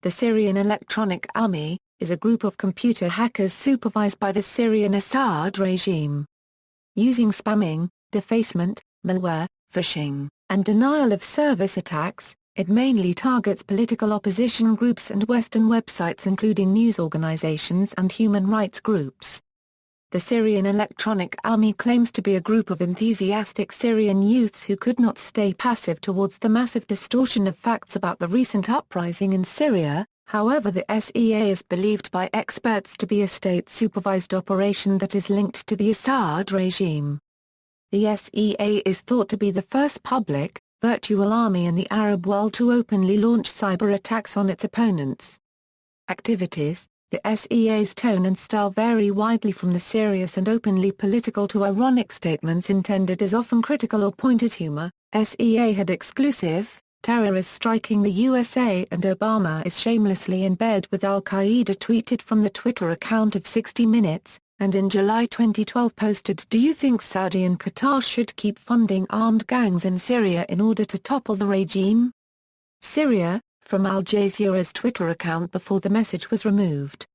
The Syrian Electronic Army is a group of computer hackers supervised by the Syrian Assad regime. Using spamming, defacement, malware, phishing, and denial-of-service attacks, it mainly targets political opposition groups and Western websites including news organizations and human rights groups. The Syrian Electronic Army claims to be a group of enthusiastic Syrian youths who could not stay passive towards the massive distortion of facts about the recent uprising in Syria. However, the SEA is believed by experts to be a state-supervised operation that is linked to the Assad regime. The SEA is thought to be the first public, virtual army in the Arab world to openly launch cyber attacks on its opponents. Activities. The SEA's tone and style vary widely from the serious and openly political to ironic statements intended as often critical or pointed humor. SEA had exclusive, terrorists striking the USA and Obama is shamelessly in bed with Al-Qaeda tweeted from the Twitter account of 60 Minutes, and in July 2012 posted "Do you think Saudi and Qatar should keep funding armed gangs in Syria in order to topple the regime?" Syria, from Al Jazeera's Twitter account before the message was removed.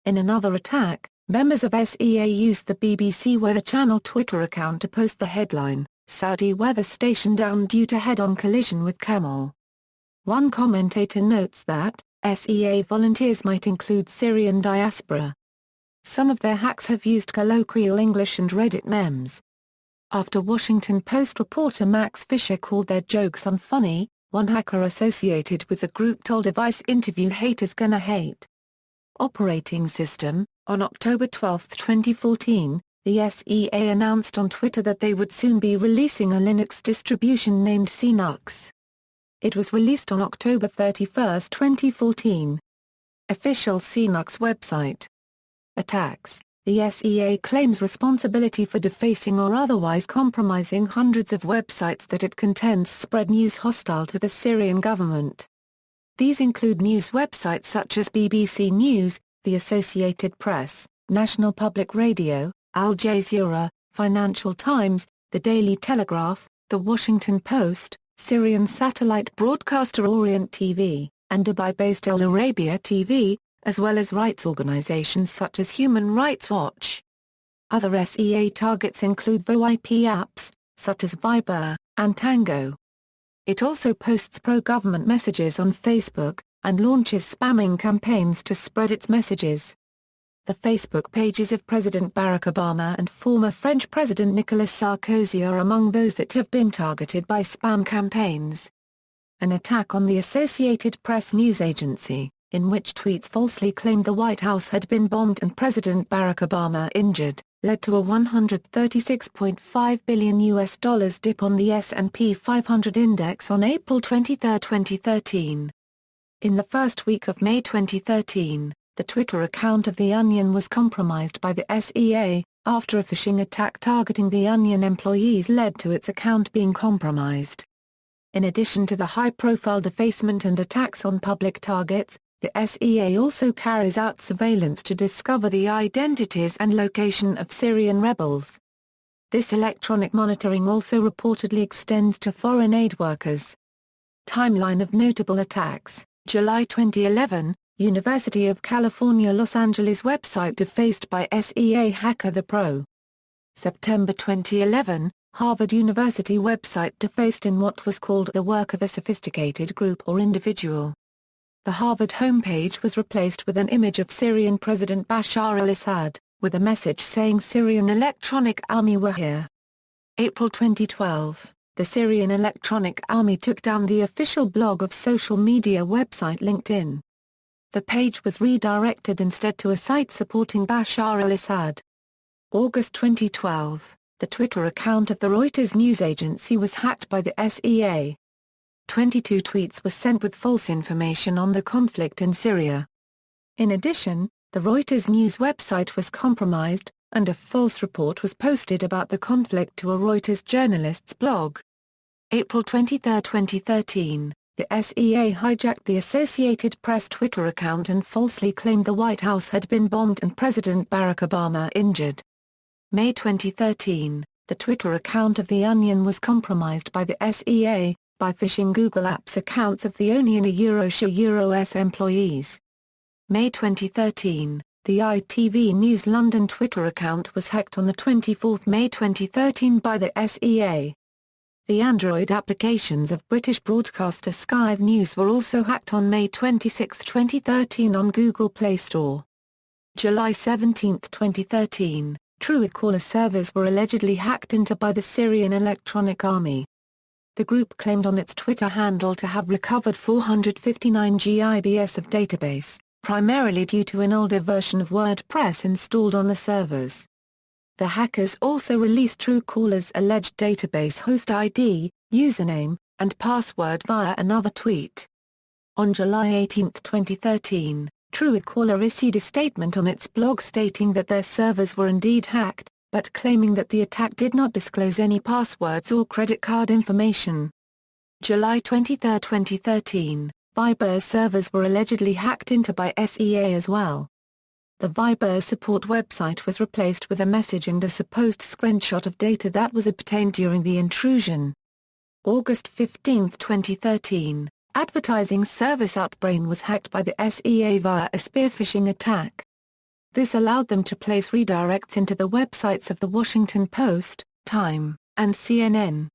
In another attack, members of SEA used the BBC Weather Channel Twitter account to post the headline, "Saudi weather station down due to head-on collision with camel." One commentator notes that, SEA volunteers might include Syrian diaspora. Some of their hacks have used colloquial English and Reddit memes. After Washington Post reporter Max Fisher called their jokes unfunny, one hacker associated with the group told a Vice interview "Haters gonna hate." Operating system. On October 12, 2014, the SEA announced on Twitter that they would soon be releasing a Linux distribution named Linux. It was released on October 31, 2014. Official Linux website. Attacks. The SEA claims responsibility for defacing or otherwise compromising hundreds of websites that it contends spread news hostile to the Syrian government. These include news websites such as BBC News, the Associated Press, National Public Radio, Al Jazeera, Financial Times, The Daily Telegraph, The Washington Post, Syrian satellite broadcaster Orient TV, and Dubai-based Al Arabia TV, as well as rights organizations such as Human Rights Watch. Other SEA targets include VoIP apps, such as Viber, and Tango. It also posts pro-government messages on Facebook, and launches spamming campaigns to spread its messages. The Facebook pages of President Barack Obama and former French President Nicolas Sarkozy are among those that have been targeted by spam campaigns. An attack on the Associated Press news agency, in which tweets falsely claimed the White House had been bombed and President Barack Obama injured, led to a $136.5 billion dip on the S&P 500 index on April 23, 2013. In the first week of May 2013, the Twitter account of The Onion was compromised by the SEA, after a phishing attack targeting The Onion employees led to its account being compromised. In addition to the high-profile defacement and attacks on public targets, the SEA also carries out surveillance to discover the identities and location of Syrian rebels. This electronic monitoring also reportedly extends to foreign aid workers. Timeline of notable attacks. July 2011, University of California Los Angeles website defaced by SEA hacker The Pro. September 2011, Harvard University website defaced in what was called the work of a sophisticated group or individual. The Harvard homepage was replaced with an image of Syrian President Bashar al-Assad, with a message saying Syrian Electronic Army were here. April 2012, the Syrian Electronic Army took down the official blog of social media website LinkedIn. The page was redirected instead to a site supporting Bashar al-Assad. August 2012, the Twitter account of the Reuters news agency was hacked by the SEA. 22 tweets were sent with false information on the conflict in Syria. In addition, the Reuters news website was compromised, and a false report was posted about the conflict to a Reuters journalist's blog. April 23, 2013, the SEA hijacked the Associated Press Twitter account and falsely claimed the White House had been bombed and President Barack Obama injured. May 2013, the Twitter account of The Onion was compromised by the SEA, by phishing Google Apps accounts of the Onion Euros's employees. May 2013, the ITV News London Twitter account was hacked on 24 May 2013 by the SEA. The Android applications of British broadcaster Sky News were also hacked on May 26, 2013 on Google Play Store. July 17, 2013, Truecaller servers were allegedly hacked into by the Syrian Electronic Army. The group claimed on its Twitter handle to have recovered 459 GBs of database, primarily due to an older version of WordPress installed on the servers. The hackers also released Truecaller's alleged database host ID, username, and password via another tweet. On July 18, 2013, Truecaller issued a statement on its blog stating that their servers were indeed hacked, but claiming that the attack did not disclose any passwords or credit card information. July 23, 2013, Viber's servers were allegedly hacked into by SEA as well. The Viber support website was replaced with a message and a supposed screenshot of data that was obtained during the intrusion. August 15, 2013, advertising service Outbrain was hacked by the SEA via a spear phishing attack. This allowed them to place redirects into the websites of The Washington Post, Time, and CNN.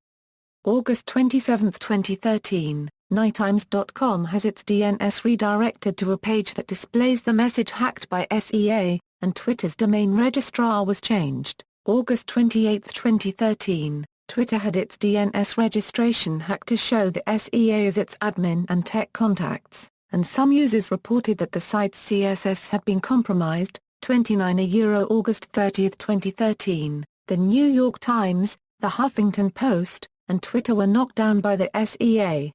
August 27, 2013, NightTimes.com has its DNS redirected to a page that displays the message hacked by SEA, and Twitter's domain registrar was changed. August 28, 2013, Twitter had its DNS registration hacked to show the SEA as its admin and tech contacts, and some users reported that the site's CSS had been compromised. 29 August 30, 2013, The New York Times, The Huffington Post, and Twitter were knocked down by the SEA.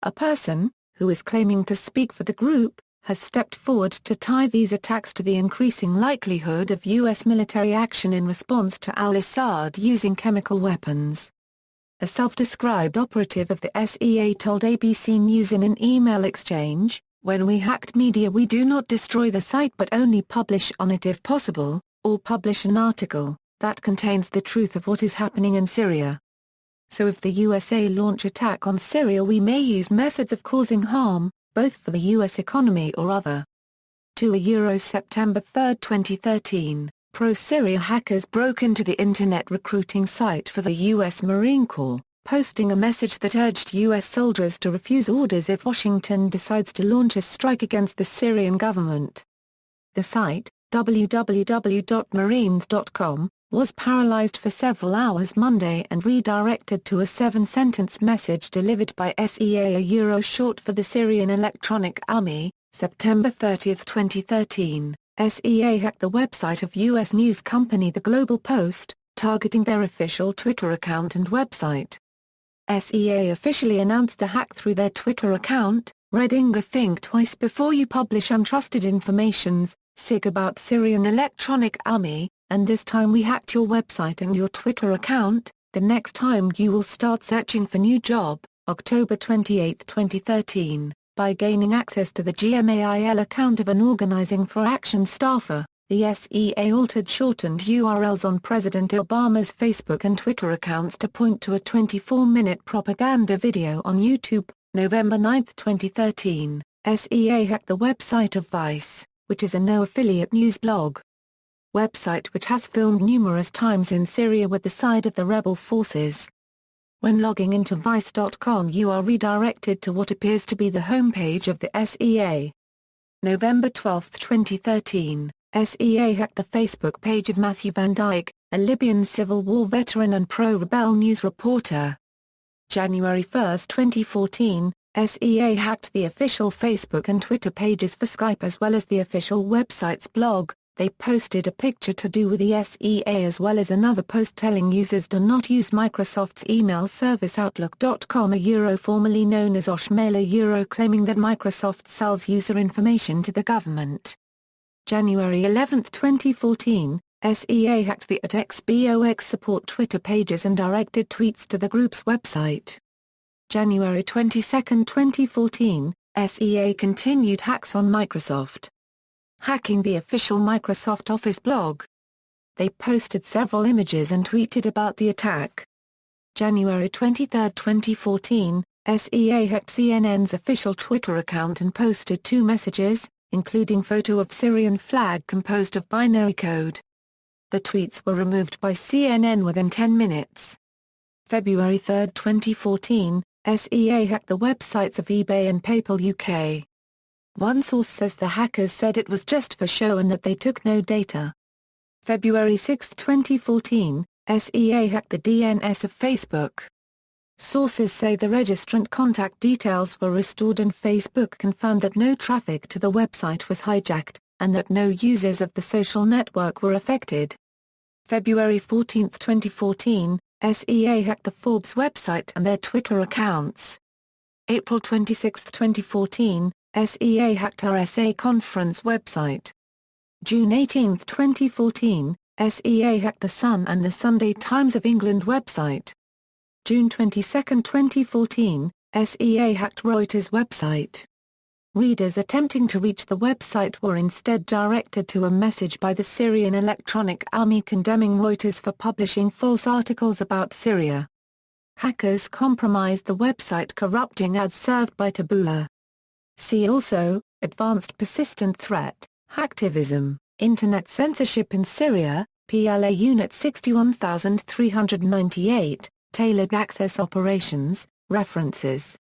A person, who is claiming to speak for the group, has stepped forward to tie these attacks to the increasing likelihood of U.S. military action in response to al-Assad using chemical weapons. A self-described operative of the SEA told ABC News in an email exchange, "When we hacked media we do not destroy the site but only publish on it if possible, or publish an article that contains the truth of what is happening in Syria. So if the USA launch attack on Syria we may use methods of causing harm, both for the U.S. economy or other." 2 September 3, 2013, pro-Syria hackers broke into the Internet recruiting site for the U.S. Marine Corps, posting a message that urged U.S. soldiers to refuse orders if Washington decides to launch a strike against the Syrian government. The site, www.marines.com, was paralyzed for several hours Monday and redirected to a 7-sentence message delivered by SEA short for the Syrian Electronic Army. September 30, 2013, SEA hacked the website of U.S. news company The Global Post, targeting their official Twitter account and website. SEA officially announced the hack through their Twitter account, reading "Think twice before you publish untrusted informations, SIG about Syrian Electronic Army, and this time we hacked your website and your Twitter account, the next time you will start searching for new job." October 28, 2013, by gaining access to the Gmail account of an Organizing for Action staffer, the SEA altered shortened URLs on President Obama's Facebook and Twitter accounts to point to a 24-minute propaganda video on YouTube. November 9, 2013, SEA hacked the website of Vice, which is a no-affiliate news blog website which has filmed numerous times in Syria with the side of the rebel forces. When logging into Vice.com you are redirected to what appears to be the homepage of the SEA. November 12, 2013, SEA hacked the Facebook page of Matthew Van Dyke, a Libyan Civil War veteran and pro-rebel news reporter. January 1, 2014, SEA hacked the official Facebook and Twitter pages for Skype as well as the official website's blog. They posted a picture to do with the SEA as well as another post telling users do not use Microsoft's email service Outlook.com formerly known as Oshmail claiming that Microsoft sells user information to the government. January 11, 2014, SEA hacked the @XBOX support Twitter pages and directed tweets to the group's website. January 22, 2014, SEA continued hacks on Microsoft. Hacking the official Microsoft Office blog. They posted several images and tweeted about the attack. January 23, 2014, SEA hacked CNN's official Twitter account and posted 2 messages, including photo of Syrian flag composed of binary code. The tweets were removed by CNN within 10 minutes. February 3, 2014, SEA hacked the websites of eBay and PayPal UK. One source says the hackers said it was just for show and that they took no data. February 6, 2014, SEA hacked the DNS of Facebook. Sources say the registrant contact details were restored and Facebook confirmed that no traffic to the website was hijacked, and that no users of the social network were affected. February 14, 2014, SEA hacked the Forbes website and their Twitter accounts. April 26, 2014, SEA hacked RSA conference website. June 18, 2014, SEA hacked the Sun and the Sunday Times of England website. June 22, 2014, SEA hacked Reuters website. Readers attempting to reach the website were instead directed to a message by the Syrian Electronic Army condemning Reuters for publishing false articles about Syria. Hackers compromised the website corrupting ads served by Taboola. See also, Advanced Persistent Threat, Hacktivism, Internet Censorship in Syria, PLA Unit 61398. Tailored Access Operations, References.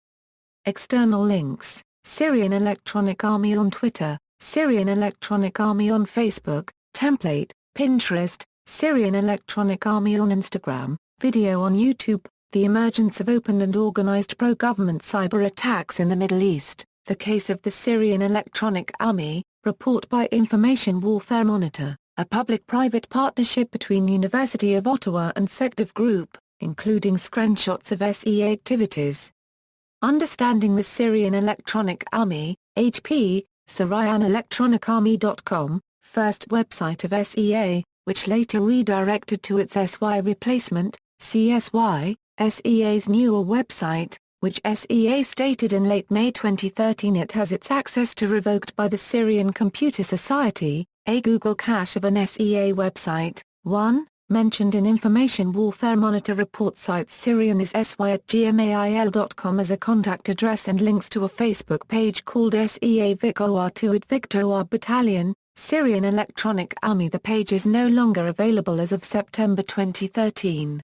External links, Syrian Electronic Army on Twitter, Syrian Electronic Army on Facebook, Template, Pinterest, Syrian Electronic Army on Instagram, video on YouTube, The Emergence of Open and Organized Pro-Government Cyber Attacks in the Middle East, The Case of the Syrian Electronic Army, report by Information Warfare Monitor, a public-private partnership between University of Ottawa and Sective Group, including screenshots of SEA activities. Understanding the Syrian Electronic Army, HP, SyrianElectronicArmy.com, first website of SEA, which later redirected to its SY replacement, CSY, SEA's newer website, which SEA stated in late May 2013 it has its access to revoked by the Syrian Computer Society, a Google cache of an SEA website. 1. Mentioned in Information Warfare Monitor report cites Syrian is sy@gmail.com as a contact address and links to a Facebook page called SEA VicOR2 at Victor Battalion, Syrian Electronic Army. The page is no longer available as of September 2013.